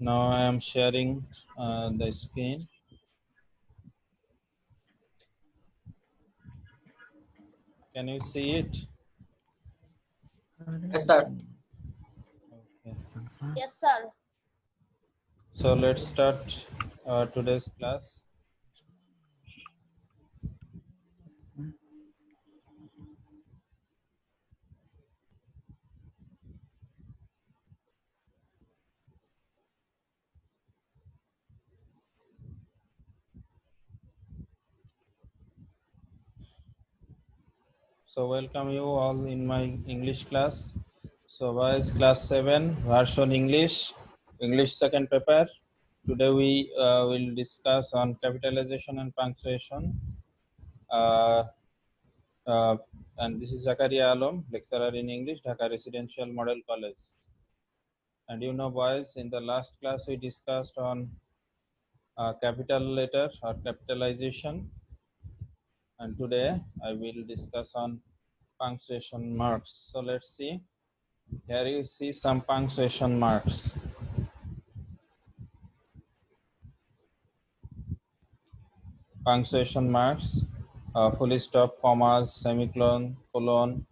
Now I am sharing the screen. Can you see it? Yes, sir. Okay. Yes, sir. So let's start today's class. So welcome you all in my English class. So boys, class 7 version English second paper. Today we will discuss on capitalization and punctuation. Uh, uh, and this is Zakaria Alom, lecturer in English, Dhaka Residential Model College. And you know boys, in the last class we discussed on capital letter or capitalization, and today I will discuss on punctuation marks. So let's see. Here you see some punctuation marks. Punctuation marks, full stop, commas, semicolon, colon,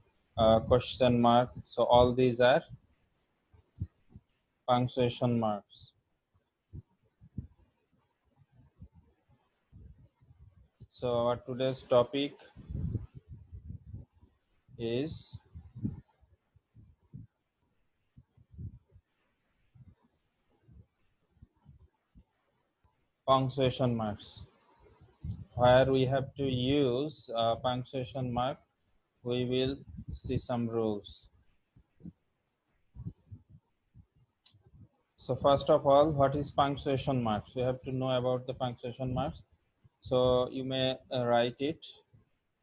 question mark. So all these are punctuation marks. So our today's topic is punctuation marks. Where we have to use punctuation mark, we will see some rules. So first of all, what is punctuation marks? We have to know about the punctuation marks. So you may write it.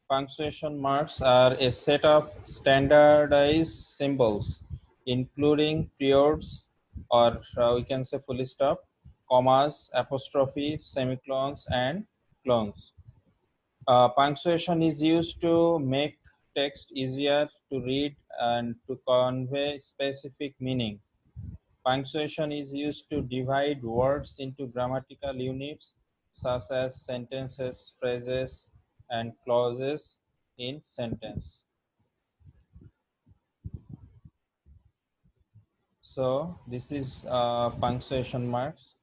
Punctuation marks are a set of standardized symbols, including periods, or we can say full stop, commas, apostrophe, semicolons, and clones. Punctuation is used to make text easier to read and to convey specific meaning. Punctuation is used to divide words into grammatical units such as sentences, phrases, and clauses in sentence. So this is punctuation marks.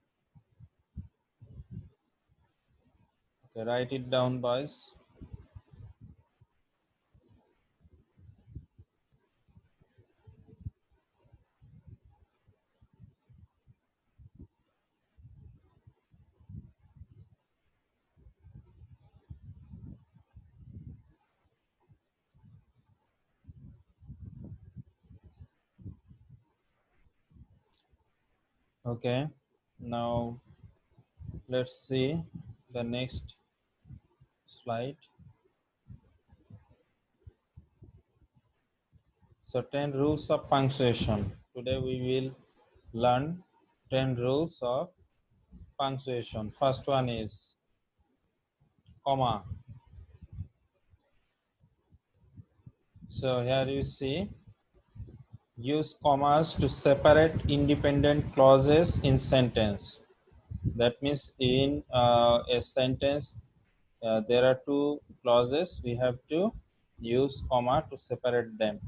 Okay, write it down, boys. Okay, now let's see the next slide. So 10 rules of punctuation. Today we will learn 10 rules of punctuation. First one is comma. So here you see, use commas to separate independent clauses in sentence. That means in a sentence, there are two clauses. We have to use comma to separate them.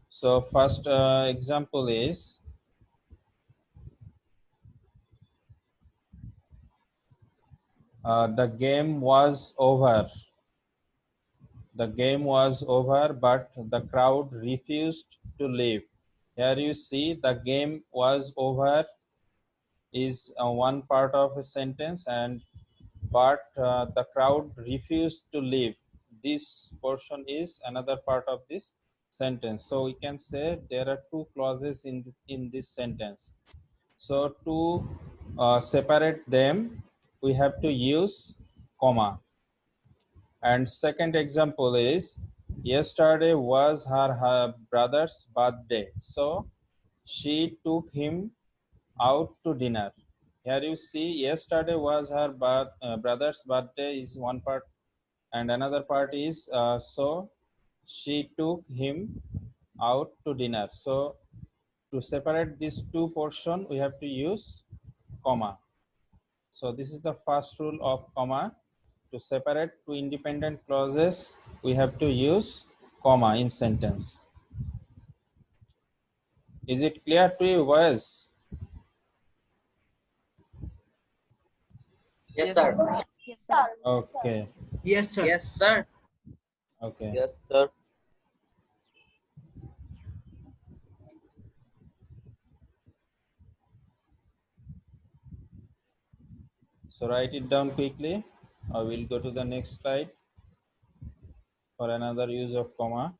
So first example is, the game was over. The game was over, but the crowd refused to leave. Here you see the game was over is one part of a sentence, and but the crowd refused to leave. This portion is another part of this sentence. So we can say there are two clauses in this sentence. So to separate them, we have to use comma. And second example is, yesterday was her brother's birthday, so she took him out to dinner. Here you see, yesterday was her brother's birthday is one part, and another part is so she took him out to dinner. So To separate these two portions, we have to use comma. So this is the first rule of comma. To separate two independent clauses, we have to use comma in sentence. Is it clear to you, boys? Yes, sir. Yes, sir. Okay. Yes, sir. Yes, sir. Okay. Yes, sir. So write it down quickly. I will go to the next slide for another use of comma.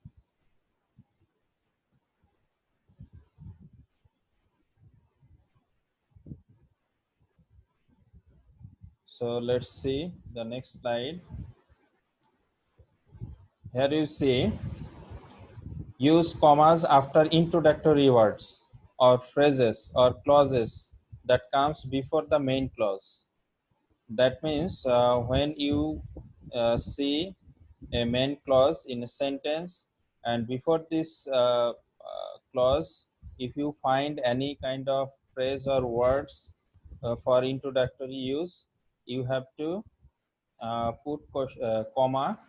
So let's see the next slide. Here you see use commas after introductory words or phrases or clauses that comes before the main clause. That means when you see a main clause in a sentence and before this clause, if you find any kind of phrase or words for introductory use, you have to put comma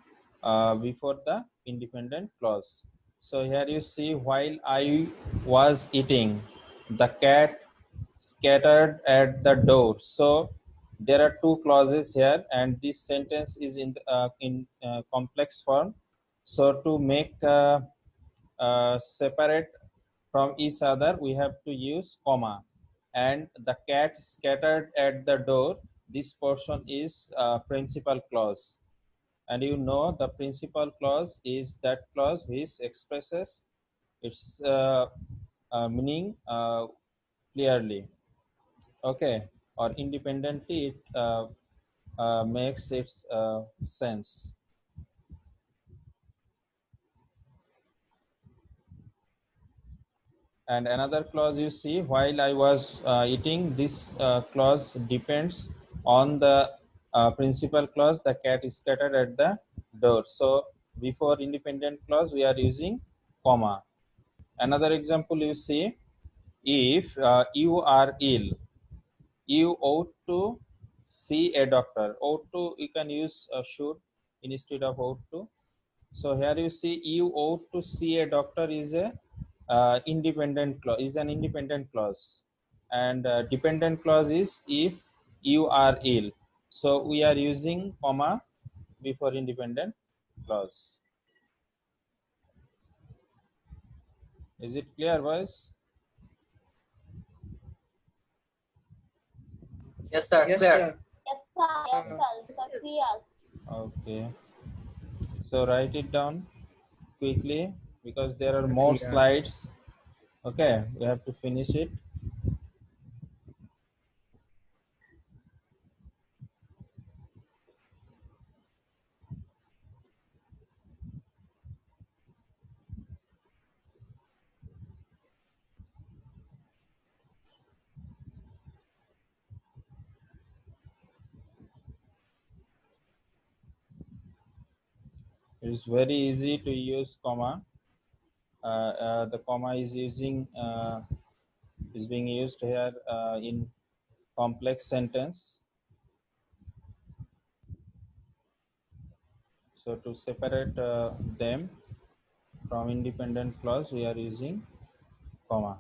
before the independent clause. So here you see, while I was eating, the cat scattered at the door. So there are two clauses here, and this sentence is in complex form. So to make separate from each other, we have to use comma. And the cat scattered at the door, this portion is principal clause. And you know the principal clause is that clause which expresses its meaning clearly, okay, or independently it makes its sense. And another clause you see, while I was eating, this clause depends on the principal clause, the cat is scattered at the door. So before independent clause we are using comma. Another example you see, if you are ill, you ought to see a doctor. Ought to, you can use should instead of ought to. So here you see, you ought to see a doctor is a independent clause, is an independent clause, and dependent clause is if you are ill. So we are using comma before independent clause. Is it clear, boys? Yes, sir. Yes, Clear. sir. Yes, sir. Clear. Okay. So write it down quickly because there are more Clear. slides. Okay, we have to finish it. It's very easy to use comma. The comma is being used here in complex sentence. So to separate them from independent clause, we are using comma.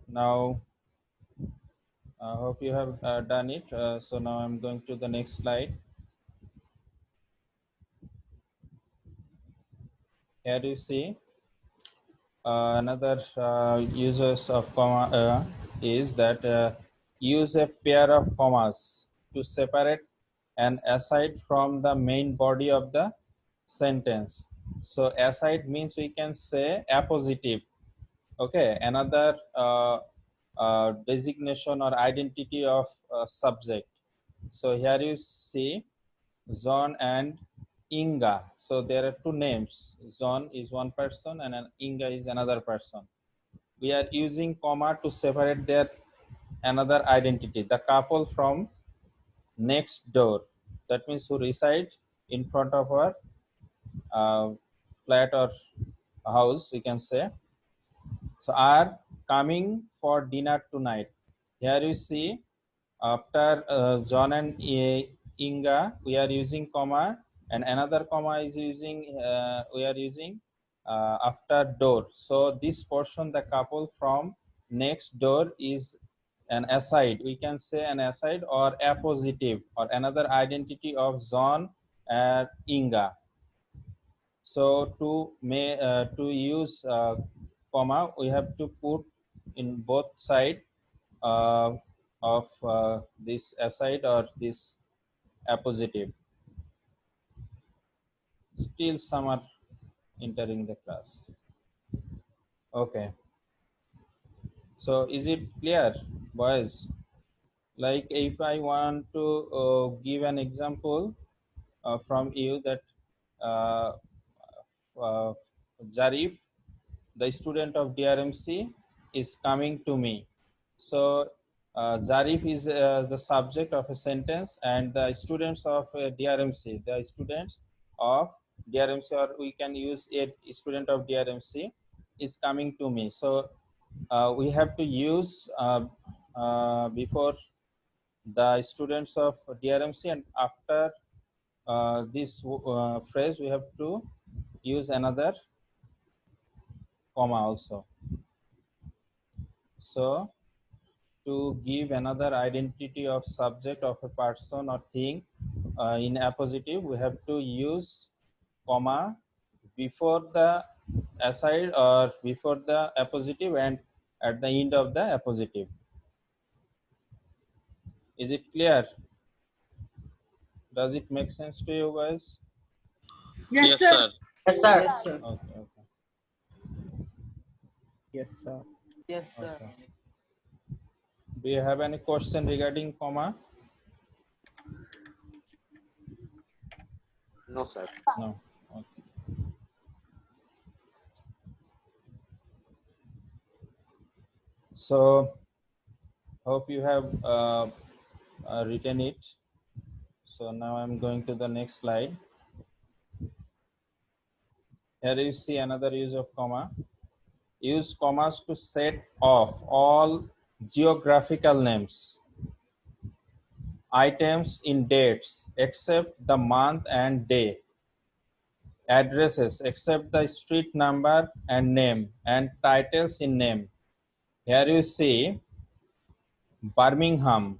Now, I hope you have done it. So now I'm going to the next slide. Here you see another uses of comma is that use a pair of commas to separate an aside from the main body of the sentence. So aside means we can say appositive, okay, another designation or identity of subject. So here you see John and Inga. So there are two names. John is one person and Inga is another person. We are using comma to separate their another identity, the couple from next door. That means who reside in front of our flat or house, we can say. So are coming for dinner tonight. Here you see after John and Inga we are using comma, and another comma is using we are using after door. So this portion, the couple from next door, is an aside. We can say an aside or appositive or another identity of John and Inga. So to use comma, we have to put in both side uh, of this aside or this appositive. Still some are entering the class. Okay. So is it clear, boys? Like if I want to give an example from you that uh, uh, Jarif, the student of DRMC, is coming to me. So Zarif is the subject of a sentence, and the students of DRMC, the students of DRMC, or we can use a student of DRMC, is coming to me. So we have to use before the students of DRMC, and after this phrase we have to use another comma also. So to give another identity of subject of a person or thing in appositive, we have to use comma before the aside or before the appositive and at the end of the appositive. Is it clear? Does it make sense to you guys? Yes, sir. Yes, sir. Yes, sir. Okay, okay, Yes, sir. Yes, sir. okay. Do you have any question regarding comma? No, sir. No. Okay. So hope you have written it. So now I'm going to the next slide. Here you see another use of comma. Use commas to set off all geographical names, items in dates except the month and day, addresses except the street number and name, and titles in name. Here you see Birmingham,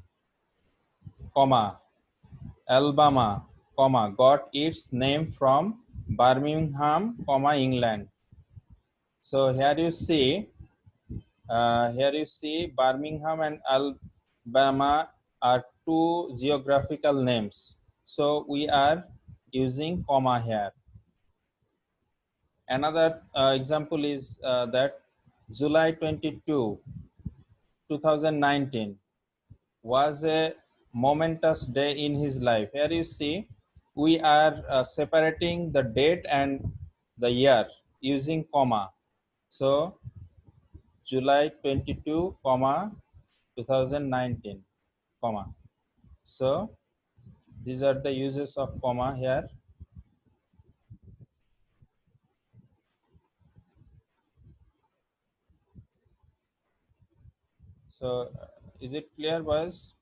comma, Alabama, comma, got its name from Birmingham, comma, England. So here you see Birmingham and Alabama are two geographical names. So we are using comma here. Another example is that July 22, 2019 was a momentous day in his life. Here you see we are separating the date and the year using comma. So July 22, comma, 2019, comma. So these are the uses of comma here. So is it clear, boys?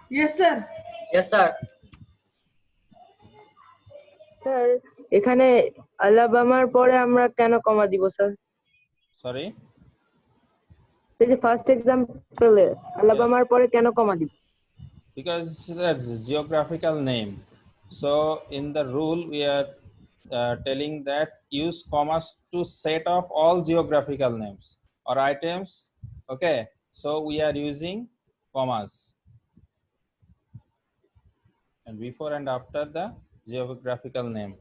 Yes, sir. Yes, sir. Sir এখানে আলাবামার পরে আমরা কেন কমা দিব sir? Sorry? এই যে first এক্সাম্পলে আলাবামার পরে কেন কমা দিব? Because that's geographical name. So in the rule we are telling that use commas to set off all geographical names or items. Okay, so we are using commas and before and after the geographical name.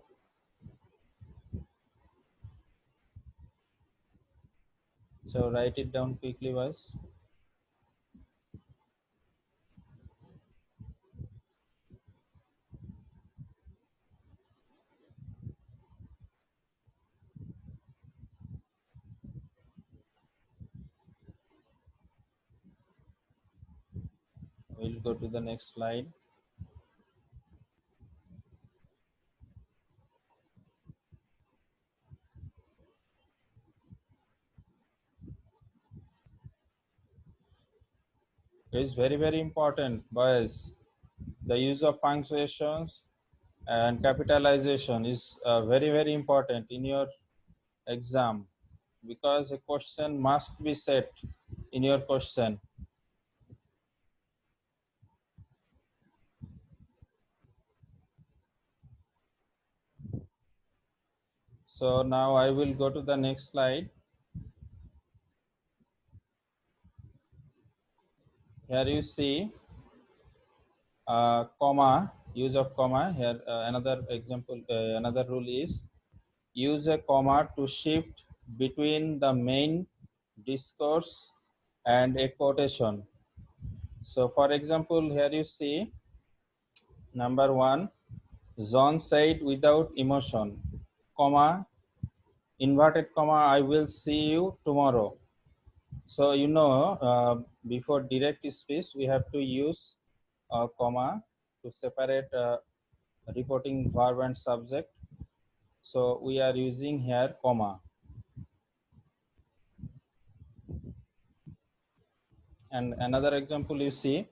So write it down quickly, guys. We'll go to the next slide. is very, very important, boys. The use of punctuations and capitalization is very, very important in your exam, because a question must be set in your question. So now I will go to the next slide. Here you see comma, use of comma. Here another example, another rule is use a comma to shift between the main discourse and a quotation. So for example, here you see number one, John said without emotion, comma, inverted comma, I will see you tomorrow. So before direct speech, we have to use a comma to separate reporting verb and subject. So we are using here comma. And another example you see,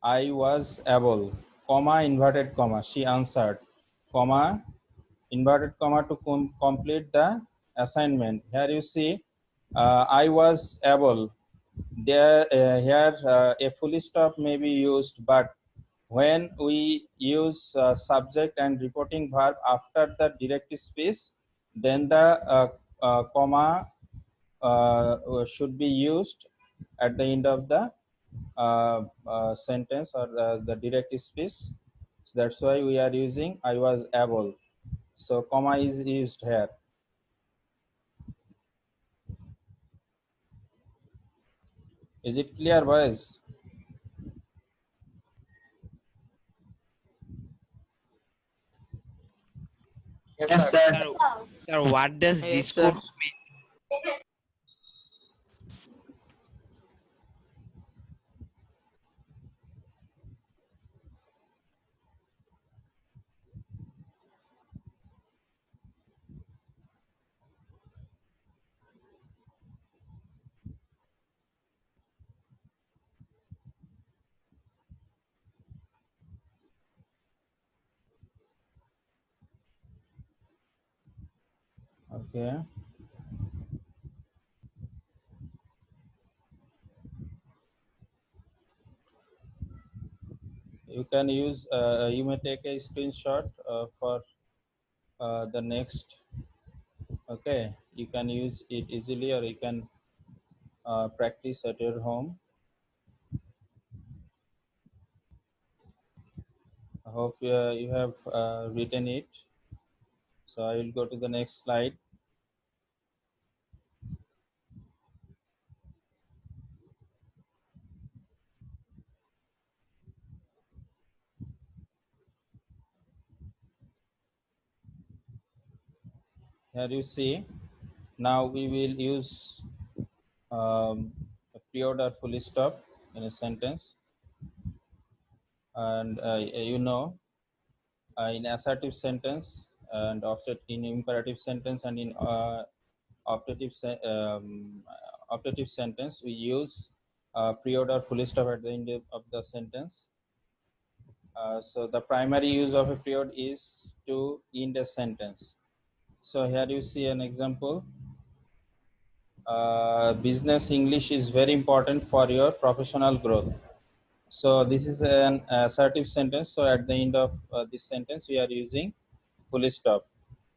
I was able, comma, inverted comma, she answered, comma, inverted comma to complete the assignment. Here you see, I was able. There, here a full stop may be used, but when we use subject and reporting verb after the direct speech, then the comma should be used at the end of the sentence or the direct speech. So that's why we are using I was able. So comma is used here. Is it clear, boys? Yes, sir. Sir, sir, what does Yes, sir. discourse mean? Okay. You can use, you may take a screenshot for the next. Okay, you can use it easily, or you can practice at your home. I hope you have written it. So I will go to the next slide. Here you see, now we will use a period or full stop in a sentence. And in assertive sentence and offset in imperative sentence and in optative optative sentence, we use period or full stop at the end of the sentence. So the primary use of a period is to end a sentence. So here you see an example. Business English is very important for your professional growth. So this is an assertive sentence. So at the end of this sentence, we are using full stop.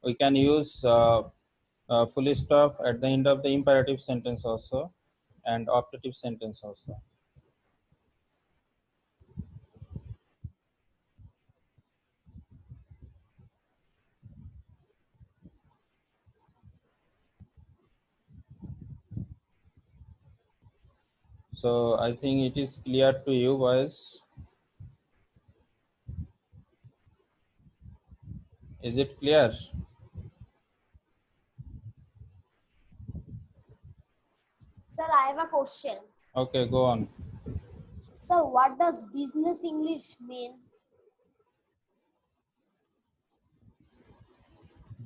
We can use full stop at the end of the imperative sentence also, and optative sentence also. So I think it is clear to you, boys. Is it clear? Sir, I have a question. Okay, go on. Sir, what does business English mean?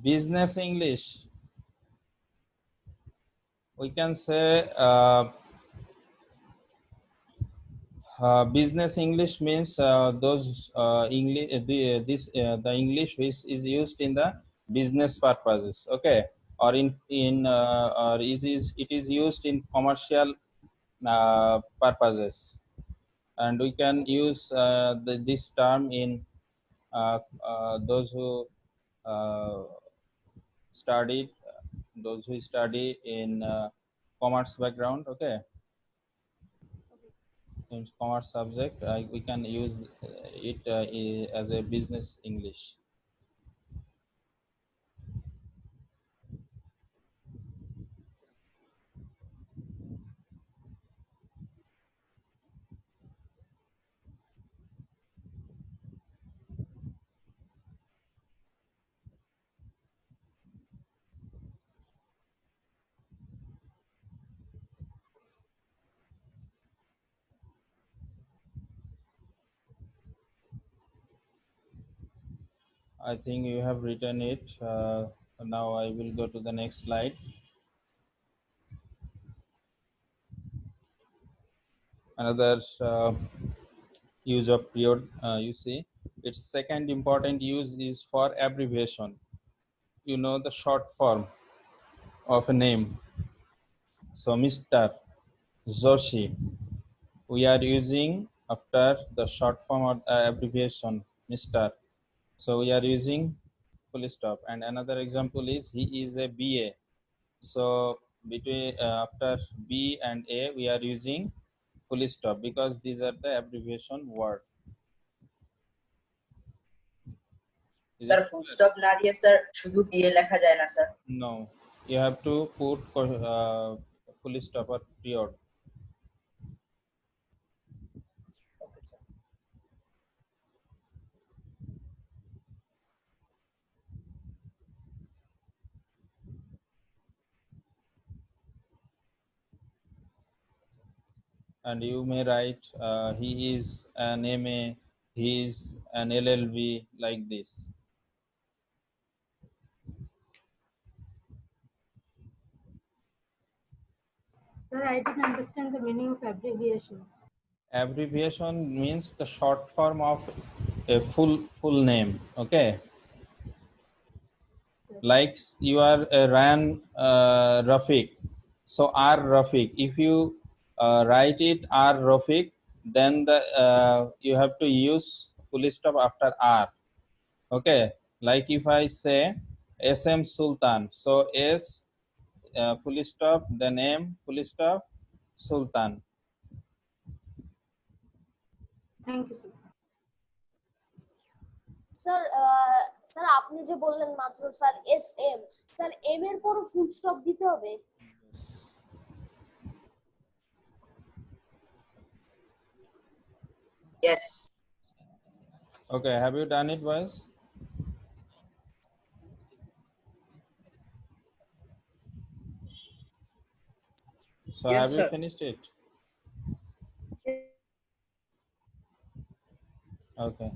Business English. We can say Business English means those English the English which is used in the business purposes, okay, or or it is used in commercial purposes, and we can use this term in those who uh, studied those who study in commerce background, okay, in commerce subject, we can use it as a business English. I think you have written it. Now I will go to the next slide. Another use of period, you see, its second important use is for abbreviation. You know, the short form of a name. So Mr. Zoshi, we are using after the short form or abbreviation Mr. So we are using full stop. And another example is he is a BA. So between after B and A we are using full stop because these are the abbreviation word. Is Sir, it full clear? stop না দিয়ে sir শুধু দিয়ে লেখা যায় না sir? No, you have to put full stop or period. Okay, sir. And you may write he is an MA, he is an LLB, like this. Sir, I didn't understand the meaning of abbreviation. Abbreviation means the short form of a full name, okay, like you are Ran Rafiq, so R Rafiq, if you write it R Rafiq, then the you have to use full stop after R, okay, like if I say SM Sultan, so S full stop, the name full stop, Sultan. Thank you, sir. Sir sir আপনি যে বললেন মাত্র sir S M, sir M এর পরও full stop দিতে হবে? Yes. Okay, have you done it, boys? So Yes, have you sir. finished it? Okay.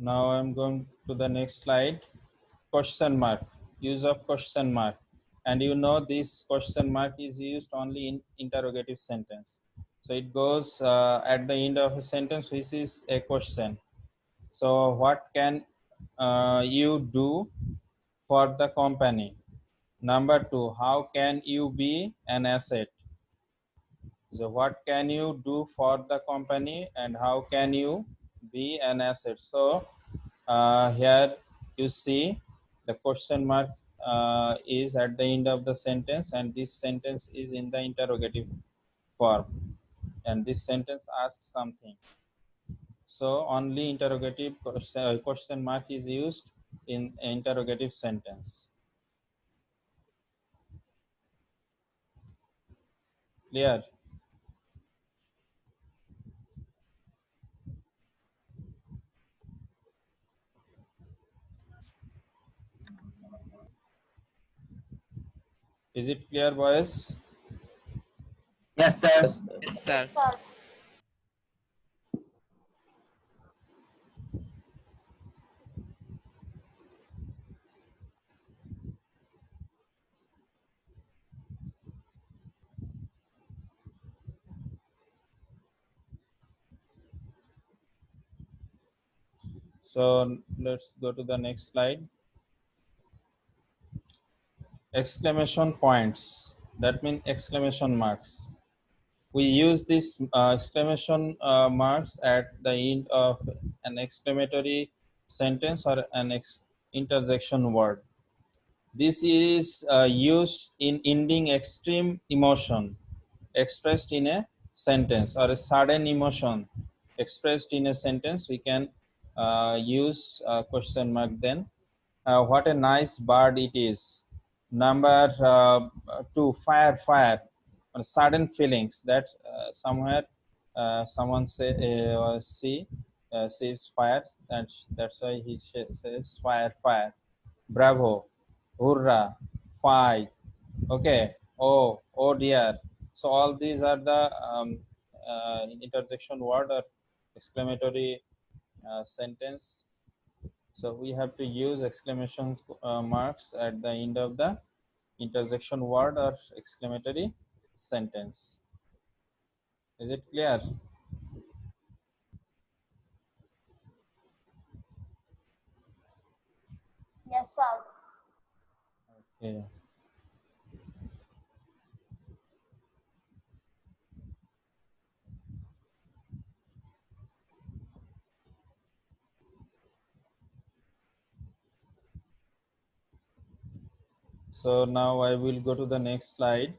Now I'm going to the next slide. Question mark. Use of question mark. And you know this question mark is used only in interrogative sentence. So it goes at the end of a sentence which is a question. So what can you do for the company? Number 2, how can you be an asset? So what can you do for the company and how can you be an asset? So here you see the question mark is at the end of the sentence, and this sentence is in the interrogative form, and this sentence asks something. So only interrogative question mark is used in interrogative sentence. Clear? Is it clear, boys? Yes, sir. Yes, sir. Sir So let's go to the next slide. Exclamation points, that means exclamation marks. We use these exclamation marks at the end of an exclamatory sentence or an interjection word. This is used in ending extreme emotion expressed in a sentence, or a sudden emotion expressed in a sentence. We can use question mark then. What a nice bird it is. Number 2, fire, fire. Or sudden feelings that somewhere someone says fire. That's why he says fire, fire. Bravo, hurrah, fight. Okay. Oh dear. So all these are the interjection word or exclamatory sentence. So we have to use exclamation marks at the end of the interjection word or exclamatory sentence. Is it clear? Yes, sir. Okay. So now I will go to the next slide.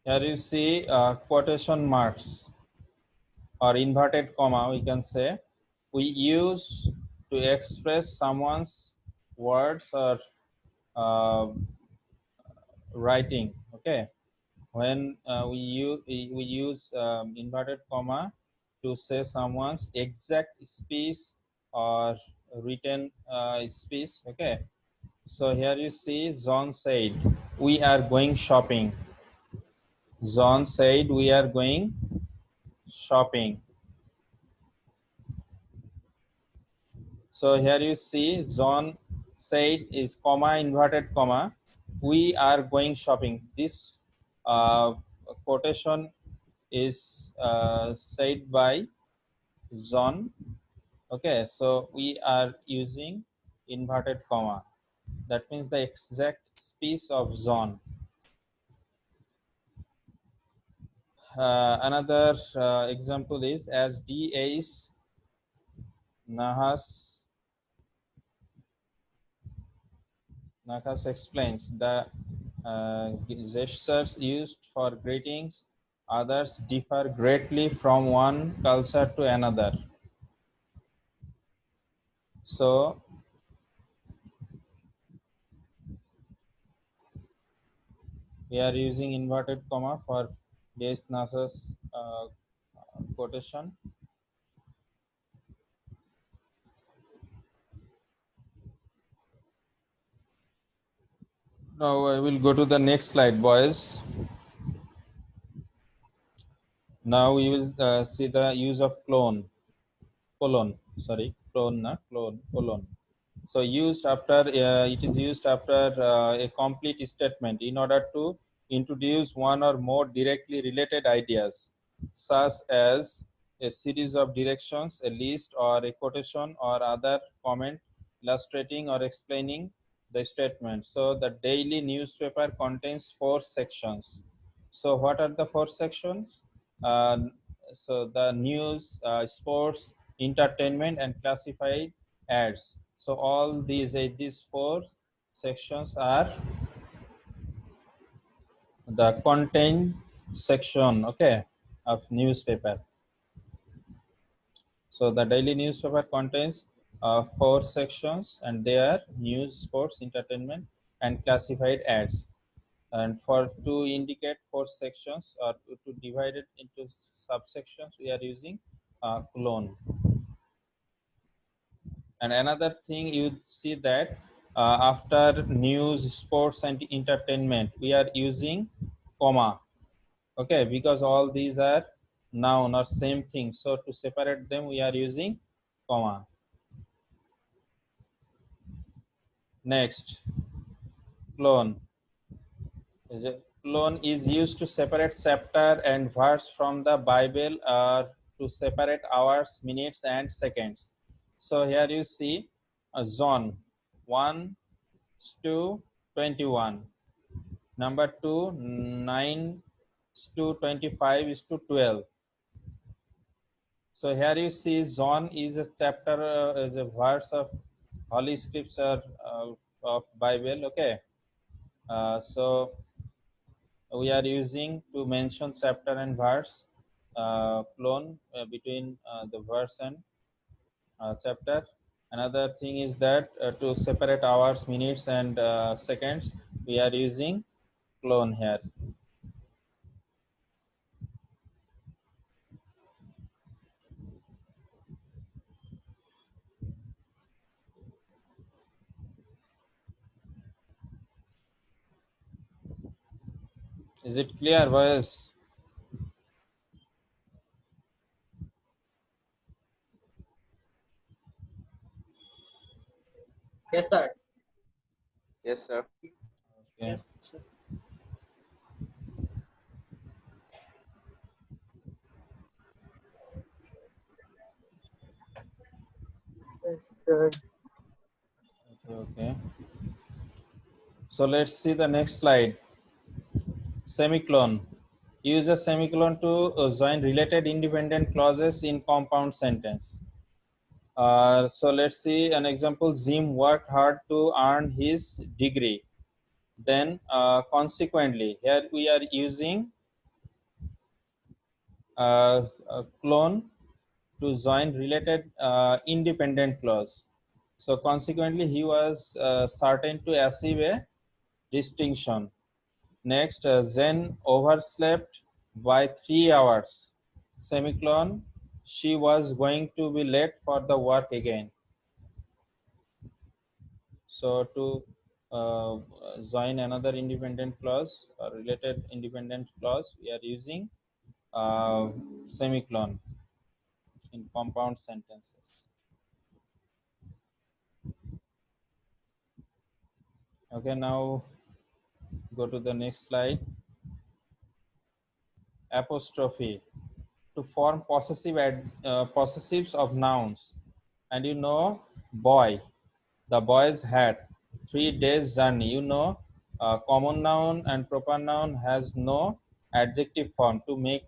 Here you see quotation marks or inverted comma, we can say. We use to express someone's words or writing. Okay. When we use inverted comma to say someone's exact speech or written speech. Okay. So here you see John said, "We are going shopping." John said, "We are going shopping." So here you see John said is comma inverted comma, "We are going shopping." This quotation is said by John. Okay, so we are using inverted comma. That means the exact speech of John. Another example is, as D.H. Nahas explains, the gestures used for greetings others differ greatly from one culture to another. So we are using inverted comma for D.H. Nahas's quotation. Now I will go to the next slide, boys. Now we will see the use of colon. So used after it is used after a complete statement in order to introduce one or more directly related ideas, such as a series of directions, a list, or a quotation or other comment illustrating or explaining the statement. So the daily newspaper contains 4 sections. So what are the 4 sections? So the news, sports, entertainment, and classified ads. So all these 4 sections are the content section, okay, of newspaper. So the daily newspaper contains 4 sections, and they are news, sports, entertainment, and classified ads. And for to indicate 4 sections or to divide it into subsections, we are using colon. And another thing, you see that after news, sports, and entertainment, we are using comma. Okay, because all these are noun or same thing. So to separate them, we are using comma. Next, clone. is a clone is used to separate chapter and verse from the Bible, or to separate hours, minutes, and seconds. So here you see a zone 1 to 21. Number 2, 9 to 25 is to 12. So here you see zone is a chapter, is a verse of Holy Scripture of Bible. Okay. So we are using to mention chapter and verse, clone between the verse and chapter. Another thing is that to separate hours, minutes, and seconds, we are using clone here. Is it clear, boys? Yes, sir. Yes, sir. Okay. Yes, sir. Yes, sir. Okay. So let's see the next slide. Semicolon. Use a semicolon to join related independent clauses in compound sentence. So let's see an example. Jim worked hard to earn his degree. Then consequently, here we are using a clone to join related independent clause. So consequently, he was certain to achieve a distinction. Next, Zen overslept by 3 hours. Semicolon, she was going to be late for the work again. So to uh, join another independent clause or related independent clause, we are using semicolon in compound sentences. Okay, now go to the next slide. Apostrophe to form possessives of nouns. And you know, boy, the boys had 3 days journey. You know, common noun and proper noun has no adjective form to make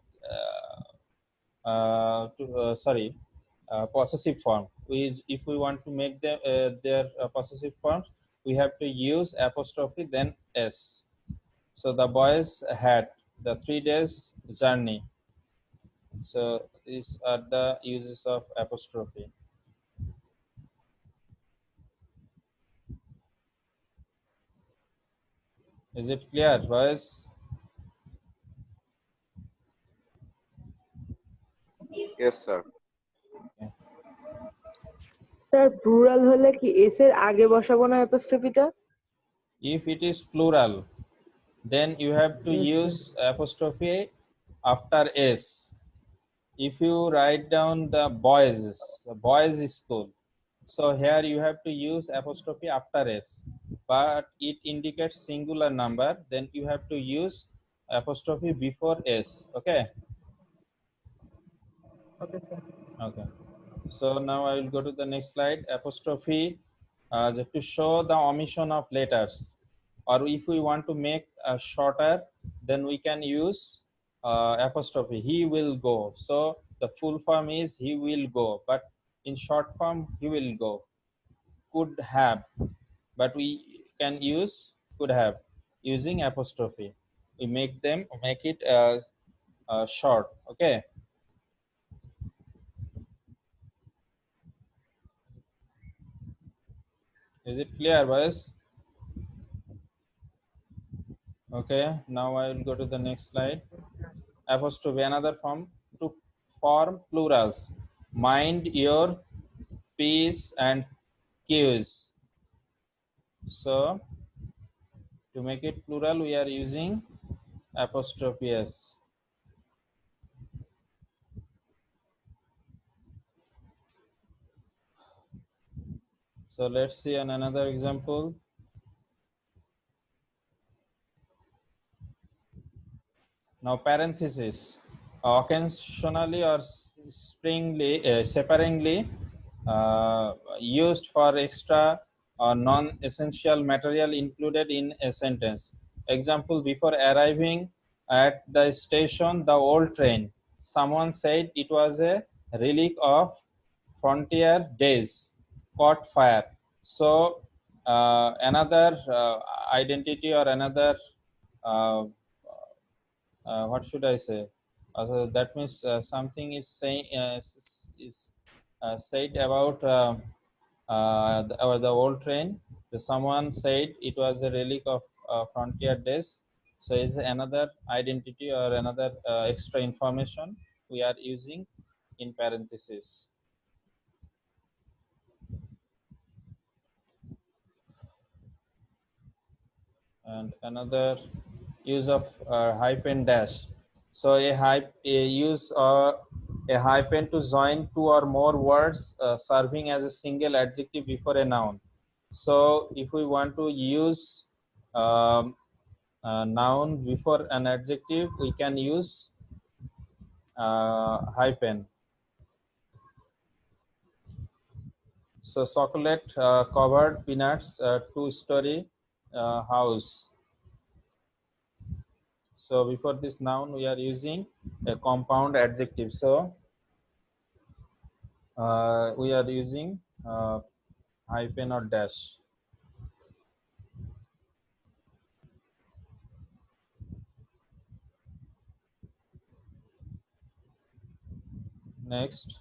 possessive form. If we want to make them their possessive forms, we have to use apostrophe then s. So the boys had the 3 days journey. So these are the uses of apostrophe. Is it clear, boys? Yes, sir. Okay. Sir plural হলে কি S এর আগে বসাবো না অ্যাপোস্ট্রফিটা? If it is plural, then you have to Yes, sir. use apostrophe after s. If you write down the boys school, so here you have to use apostrophe after s, but it indicates singular number, then you have to use apostrophe before s. Okay. Okay, sir. Okay. So now I will go to the next slide. Apostrophe to show the omission of letters, or if we want to make a shorter, then we can use apostrophe. He will go. So the full form is he will go, but in short form he will go. Could have, but we can use could have using apostrophe. We make it short. Okay. Is it clear, boys? Okay, now I will go to the next slide. Apostrophe, another form to form plurals. Mind your P's and Q's. So to make it plural, we are using apostrophe s. So let's see another example. Now parenthesis, occasionally or sparingly used for extra or non-essential material included in a sentence. Example, before arriving at the station, the old train, someone said it was a relic of frontier days, caught fire. So another identity or another uh, what should I say? That means something is saying is said about the old train. Someone said it was a relic of frontier days. So it's another identity or another extra information we are using in parentheses. And another use of hyphen dash. So a use a hyphen to join two or more words serving as a single adjective before a noun. So if we want to use a noun before an adjective, we can use hyphen. So chocolate covered peanuts, two-story house. So before this noun, we are using a compound adjective. So we are using hyphen or dash. Next,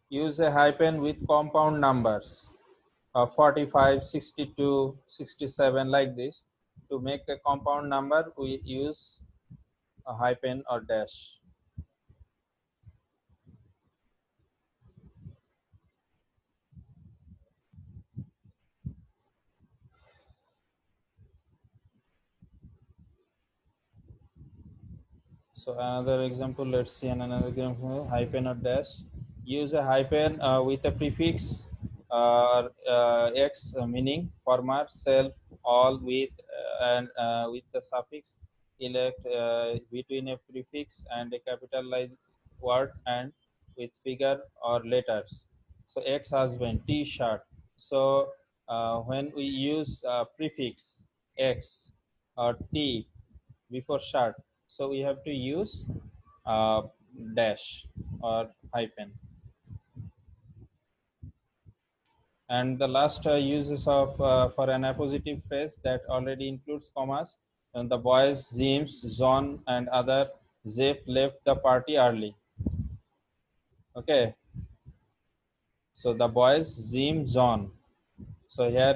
use a hyphen with compound numbers 45, 62, 67 like this. To make a compound number, we use a hyphen or dash. So another example, let's see another example, hyphen or dash. Use a hyphen with a prefix x meaning former, self, all with and with the suffix elect between a prefix and a capitalized word and with figure or letters. So ex-husband, T-shirt. So when we use prefix x or T before shirt, so we have to use uh, dash or hyphen. And the last uses of for an appositive phrase that already includes commas, and the boys James, John and other Jeff left the party early. Okay, so the boys Jim, John. So here